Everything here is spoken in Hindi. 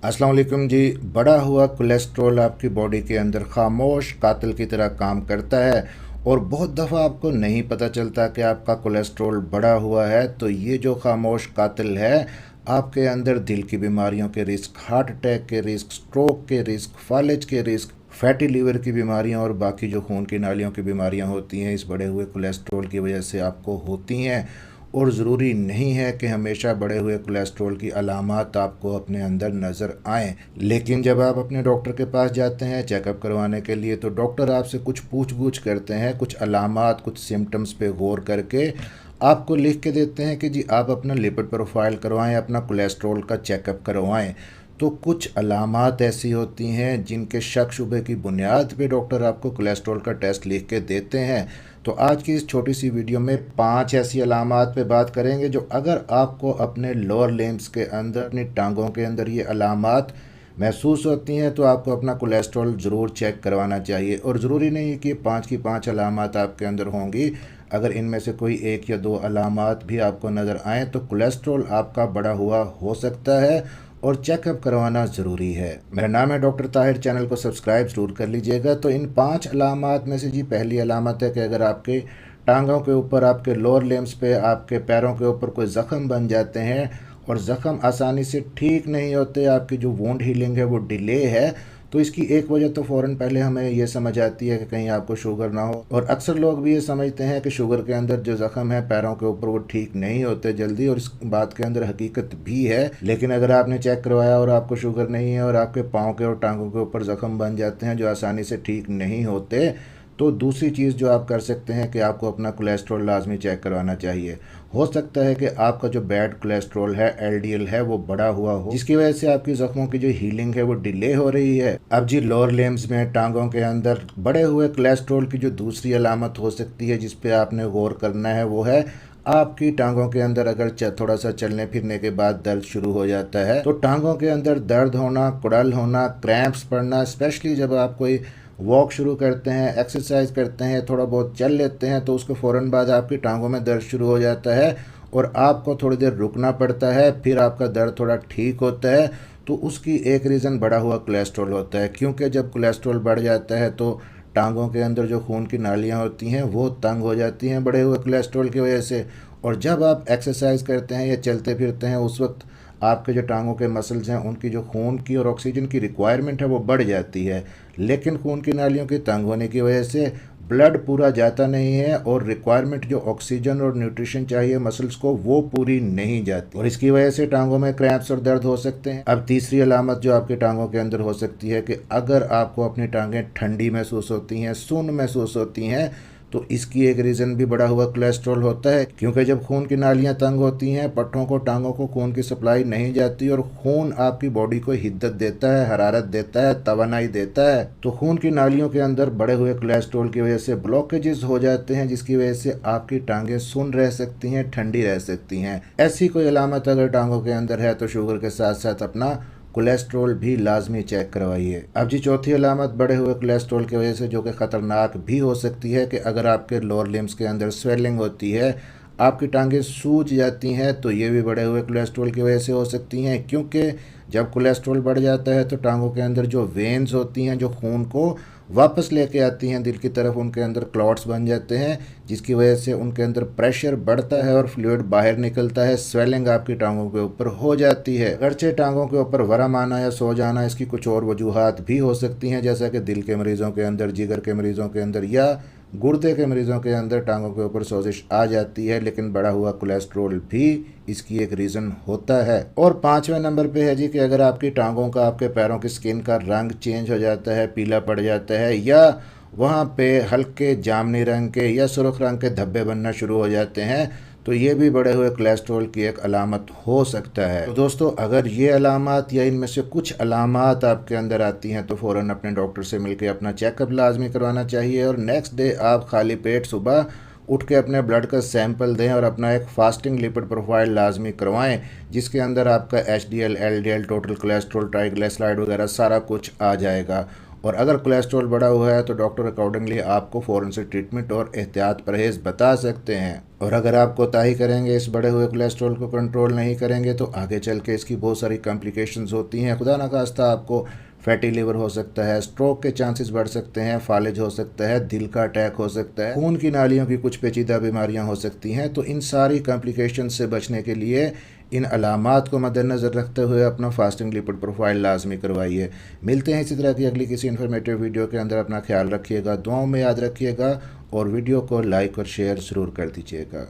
अस्सलाम वालेकुम जी। बढ़ा हुआ कोलेस्ट्रॉल आपकी बॉडी के अंदर खामोश कातिल की तरह काम करता है और बहुत दफ़ा आपको नहीं पता चलता कि आपका कोलेस्ट्रॉल बढ़ा हुआ है। तो ये जो खामोश कातिल है आपके अंदर दिल की बीमारियों के रिस्क, हार्ट अटैक के रिस्क, स्ट्रोक के रिस्क, फालिज के रिस्क, फैटी लीवर की बीमारियां और बाकी जो खून की नालियों की बीमारियां होती हैं इस बढ़े हुए कोलेस्ट्रॉल की वजह से आपको होती हैं। और ज़रूरी नहीं है कि हमेशा बढ़े हुए कोलेस्ट्रॉल की अलामात आपको अपने अंदर नज़र आएँ, लेकिन जब आप अपने डॉक्टर के पास जाते हैं चेकअप करवाने के लिए तो डॉक्टर आपसे कुछ पूछ करते हैं, कुछ अलामात, कुछ सिम्टम्स पे गौर करके आपको लिख के देते हैं कि जी आप अपना लिपिड प्रोफाइल करवाएं, अपना कोलेस्ट्रॉल का चेकअप करवाएं। तो कुछ अलामात ऐसी होती हैं जिनके शक शुबे की बुनियाद पे डॉक्टर आपको कोलेस्ट्रॉल का टेस्ट लिख के देते हैं। तो आज की इस छोटी सी वीडियो में 5 ऐसी अलामात पे बात करेंगे जो अगर आपको अपने लोअर लिम्स के अंदर, अपनी टांगों के अंदर ये अलामात महसूस होती हैं तो आपको अपना कोलेस्ट्रॉल ज़रूर चेक करवाना चाहिए। और ज़रूरी नहीं है कि 5 की 5 अलामात आपके अंदर होंगी। अगर इनमें से कोई एक या दो अलामात भी आपको नज़र आएँ तो कोलेस्ट्रॉल आपका बढ़ा हुआ हो सकता है और चेकअप करवाना ज़रूरी है। मेरा नाम है डॉक्टर ताहिर, चैनल को सब्सक्राइब ज़रूर कर लीजिएगा। तो इन 5 अलामात में से जी पहली अलामत है कि अगर आपके टांगों के ऊपर, आपके लोअर लिम्स पे, आपके पैरों के ऊपर कोई ज़ख़म बन जाते हैं और ज़ख़म आसानी से ठीक नहीं होते, आपकी जो वुंड हीलिंग है वो डिले है, तो इसकी एक वजह तो फ़ौरन पहले हमें ये समझ आती है कि कहीं आपको शुगर ना हो। और अक्सर लोग भी ये समझते हैं कि शुगर के अंदर जो ज़ख़म है पैरों के ऊपर वो ठीक नहीं होते जल्दी, और इस बात के अंदर हकीकत भी है। लेकिन अगर आपने चेक करवाया और आपको शुगर नहीं है और आपके पाँव के और टांगों के ऊपर ज़ख़म बन जाते हैं जो आसानी से ठीक नहीं होते, तो दूसरी चीज़ जो आप कर सकते हैं कि आपको अपना कोलेस्ट्रॉल लाजमी चेक करवाना चाहिए। हो सकता है कि आपका जो बैड कोलेस्ट्रॉल है, एलडीएल है, वो बढ़ा हुआ हो, जिसकी वजह से आपकी ज़ख्मों की जो हीलिंग है वो डिले हो रही है। अब जी लोअर लिम्स में, टांगों के अंदर बढ़े हुए कोलेस्ट्रॉल की जो दूसरी अलामत हो सकती है जिस पे आपने गौर करना है वो है आपकी टांगों के अंदर अगर थोड़ा सा चलने फिरने के बाद दर्द शुरू हो जाता है तो टांगों के अंदर दर्द होना, कुड़ल होना, क्रैम्प्स पड़ना, स्पेशली जब आप कोई वॉक शुरू करते हैं, एक्सरसाइज करते हैं, थोड़ा बहुत चल लेते हैं तो उसके फ़ौरन बाद आपकी टांगों में दर्द शुरू हो जाता है और आपको थोड़ी देर रुकना पड़ता है, फिर आपका दर्द थोड़ा ठीक होता है। तो उसकी एक रीज़न बढ़ा हुआ कोलेस्ट्रॉल होता है, क्योंकि जब कोलेस्ट्रॉल बढ़ जाता है तो टांगों के अंदर जो खून की नालियाँ होती हैं वो तंग हो जाती हैं बढ़े हुए कोलेस्ट्रॉल की वजह से। और जब आप एक्सरसाइज करते हैं या चलते फिरते हैं उस वक्त आपके जो टांगों के मसल्स हैं उनकी जो खून की और ऑक्सीजन की रिक्वायरमेंट है वो बढ़ जाती है, लेकिन खून की नालियों के तंग होने की वजह से ब्लड पूरा जाता नहीं है और रिक्वायरमेंट जो ऑक्सीजन और न्यूट्रिशन चाहिए मसल्स को वो पूरी नहीं जाती, और इसकी वजह से टांगों में क्रैम्प्स और दर्द हो सकते हैं। अब तीसरी अलामत जो आपके टांगों के अंदर हो सकती है कि अगर आपको अपनी टांगें ठंडी महसूस होती हैं, सुन्न महसूस होती हैं, तो इसकी एक रीज़न भी बढ़ा हुआ कोलेस्ट्रॉल होता है, क्योंकि जब खून की नालियां तंग होती हैं, पट्टों को, टांगों को खून की सप्लाई नहीं जाती और खून आपकी बॉडी को हिद्दत देता है, हरारत देता है, तवानाई देता है, तो खून की नालियों के अंदर बढ़े हुए कोलेस्ट्रॉल की वजह से ब्लॉकेजेस हो जाते हैं जिसकी वजह से आपकी टांगें सुन्न रह सकती हैं, ठंडी रह सकती हैं। ऐसी कोई अलामत अगर टांगों के अंदर है तो शुगर के साथ साथ अपना कोलेस्ट्रॉल भी लाजमी चेक करवाइए। अब जी चौथी अलामत बढ़े हुए कोलेस्ट्रॉल की वजह से जो कि ख़तरनाक भी हो सकती है कि अगर आपके लोअर लिम्स के अंदर स्वेलिंग होती है, आपकी टांगें सूज जाती हैं, तो ये भी बढ़े हुए कोलेस्ट्रॉल की वजह से हो सकती हैं, क्योंकि जब कोलेस्ट्रॉल बढ़ जाता है तो टांगों के अंदर जो वेन्स होती हैं जो खून को वापस लेके आती हैं दिल की तरफ, उनके अंदर क्लॉट्स बन जाते हैं जिसकी वजह से उनके अंदर प्रेशर बढ़ता है और फ्लूइड बाहर निकलता है, स्वेलिंग आपकी टांगों के ऊपर हो जाती है। अगरचे टांगों के ऊपर वरम आना या सो जाना इसकी कुछ और वजूहात भी हो सकती हैं, जैसा कि दिल के मरीज़ों के अंदर, जिगर के मरीज़ों के अंदर या गुर्दे के मरीज़ों के अंदर टांगों के ऊपर सोजिश आ जाती है, लेकिन बढ़ा हुआ कोलेस्ट्रॉल भी इसकी एक रीज़न होता है। और 5वें नंबर पे है जी कि अगर आपकी टांगों का, आपके पैरों की स्किन का रंग चेंज हो जाता है, पीला पड़ जाता है, या वहाँ पे हल्के जामनी रंग के या सुर्ख रंग के धब्बे बनना शुरू हो जाते हैं, तो ये भी बढ़े हुए कोलेस्ट्रॉल की एक अलामत हो सकता है। तो दोस्तों अगर ये अलामत या इनमें से कुछ अलामत आपके अंदर आती हैं तो फ़ौरन अपने डॉक्टर से मिलकर अपना चेकअप लाजमी करवाना चाहिए, और नेक्स्ट डे आप खाली पेट सुबह उठ के अपने ब्लड का सैंपल दें और अपना एक फास्टिंग लिपिड प्रोफाइल लाजमी करवाएं जिसके अंदर आपका HDL, LDL, total cholesterol, triglyceride वगैरह सारा कुछ आ जाएगा। और अगर कोलेस्ट्रॉल बढ़ा हुआ है तो डॉक्टर अकॉर्डिंगली आपको फ़ौरन से ट्रीटमेंट और एहतियात परहेज़ बता सकते हैं। और अगर आप कोताही करेंगे, इस बढ़े हुए कोलेस्ट्रॉल को कंट्रोल नहीं करेंगे तो आगे चल के इसकी बहुत सारी कॉम्प्लिकेशंस होती हैं। खुदा न खास्ता आपको फैटी लिवर हो सकता है, स्ट्रोक के चांसेस बढ़ सकते हैं, फालिज हो सकता है, दिल का अटैक हो सकता है, खून की नालियों की कुछ पेचीदा बीमारियां हो सकती हैं। तो इन सारी कॉम्प्लिकेशन से बचने के लिए इन अलामात को मद्देनज़र रखते हुए अपना फास्टिंग लिपिड प्रोफाइल लाजमी करवाइए। मिलते हैं इसी तरह की अगली किसी इन्फॉर्मेटिव वीडियो के अंदर। अपना ख्याल रखिएगा, दुआओं में याद रखिएगा और वीडियो को लाइक और शेयर ज़रूर कर दीजिएगा।